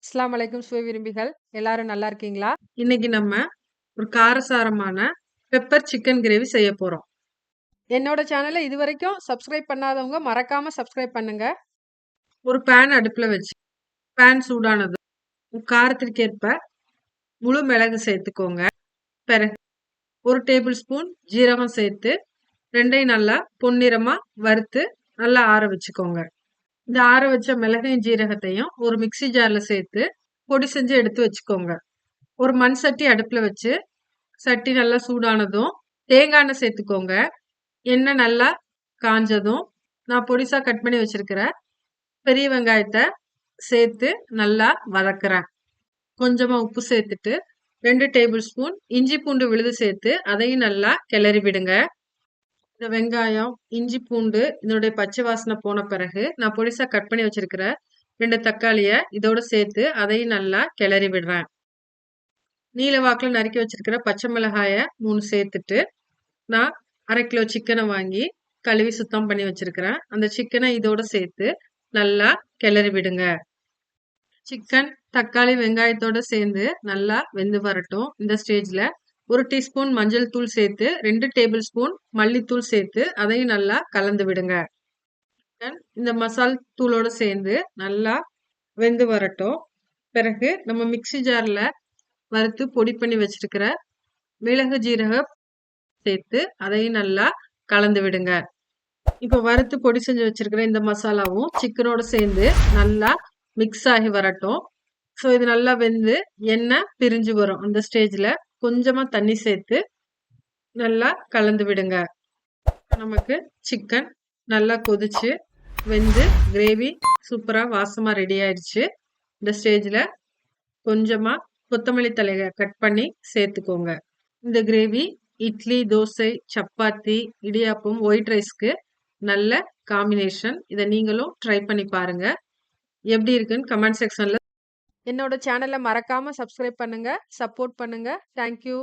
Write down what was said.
அஸ்ஸலாமு அலைக்கும் சுவை விரும்பிகள். எல்லாரும் நல்லா இருக்கீங்களா? இன்னைக்கு நம்ம ஒரு காரசாரமான பெப்பர் சிக்கன் கிரேவி செய்ய போறோம். என்னோட சேனல இதுவரைக்கும் சப்ஸ்கிரைப் பண்ணாதவங்க மறக்காம சப்ஸ்கிரைப் பண்ணுங்க. ஒரு பேன் அடுப்புல வச்சு பேன் சூடானதும் காரத்திற்கேற்ப முழு மிளகு சேர்த்துக்கோங்க. பிறகு ஒரு டேபிள் ஸ்பூன் ஜீரகம் சேர்த்து ரெண்டையும் நல்லா பொன்னிறமா வறுத்து நல்லா ஆற வச்சுக்கோங்க. இந்த ஆற வச்ச மிளகையும் ஜீரகத்தையும் ஒரு மிக்ஸி ஜார்ல சேர்த்து பொடி செஞ்சு எடுத்து வச்சுக்கோங்க. ஒரு மண் சட்டி அடுப்புல வச்சு சட்டி நல்லா சூடானதும் தேங்காய் எண்ணெய் சேர்த்துக்கோங்க. எண்ணெய் நல்லா காஞ்சதும் நான் பொடிசா கட் பண்ணி வச்சிருக்கிற பெரிய வெங்காயத்தை சேர்த்து நல்லா வதக்குறேன். கொஞ்சமா உப்பு சேர்த்துட்டு 2 டேபிள் ஸ்பூன் இஞ்சி பூண்டு விழுது சேர்த்து அதையும் நல்லா கிளறி விடுங்க. இந்த வெங்காயம், இஞ்சி பூண்டு இதனுடைய பச்சை வாசனை போன பிறகு நான் பொடிசா கட் பண்ணி வச்சிருக்கிற 2 தக்காளிய இதோட சேர்த்து அதையும் நல்லா கிளறி விடுறேன். நீல வாக்குல நறுக்கி வச்சிருக்கிற பச்சை மிளகாய 3 சேர்த்துட்டு நான் 1/2 கிலோ சிக்கனை வாங்கி கழுவி சுத்தம் பண்ணி வச்சிருக்கிறேன். அந்த சிக்கனை இதோட சேர்த்து நல்லா கிளறி விடுங்க. சிக்கன், தக்காளி, வெங்காயத்தோட சேர்ந்து நல்லா வெந்து வரட்டும். இந்த ஸ்டேஜ்ல 1 டீஸ்பூன் மஞ்சள் தூள் சேர்த்து 2 டேபிள் ஸ்பூன் மல்லித்தூள் சேர்த்து அதையும் நல்லா கலந்து விடுங்க. இந்த மசால் தூளோட சேர்ந்து நல்லா வெந்து வரட்டும். பிறகு நம்ம மிக்ஸி ஜார்ல வறுத்து பொடி பண்ணி வச்சிருக்கிற மிளகு ஜீரகம் சேர்த்து அதையும் நல்லா கலந்து விடுங்க. இப்போ வறுத்து பொடி செஞ்சு வச்சிருக்கிற இந்த மசாலாவும் சிக்கனோட சேர்ந்து நல்லா மிக்ஸ் ஆகி வரட்டும். ஸோ இது நல்லா வெந்து எண்ணெய் பிரிஞ்சு வரும். அந்த ஸ்டேஜ்ல கொஞ்சமா தண்ணி சேர்த்து நல்லா கலந்து விடுங்க. நமக்கு சிக்கன் நல்லா கொதிச்சு வெந்து கிரேவி சூப்பரா வாசமா ரெடி ஆயிடுச்சு. இந்த ஸ்டேஜ்ல கொஞ்சமா கொத்தமல்லி தலையை கட் பண்ணி சேர்த்துக்கோங்க. இந்த கிரேவி இட்லி, தோசை, சப்பாத்தி, இடியாப்பம், ஒயிட் ரைஸ்க்கு நல்ல காம்பினேஷன். இதை நீங்களும் ட்ரை பண்ணி பாருங்க. எப்படி இருக்குன்னு கமெண்ட் செக்ஷன்ல என்னோட சேனல மறக்காம சப்ஸ்கிரைப் பண்ணுங்க. சப்போர்ட் பண்ணுங்க. Thank you.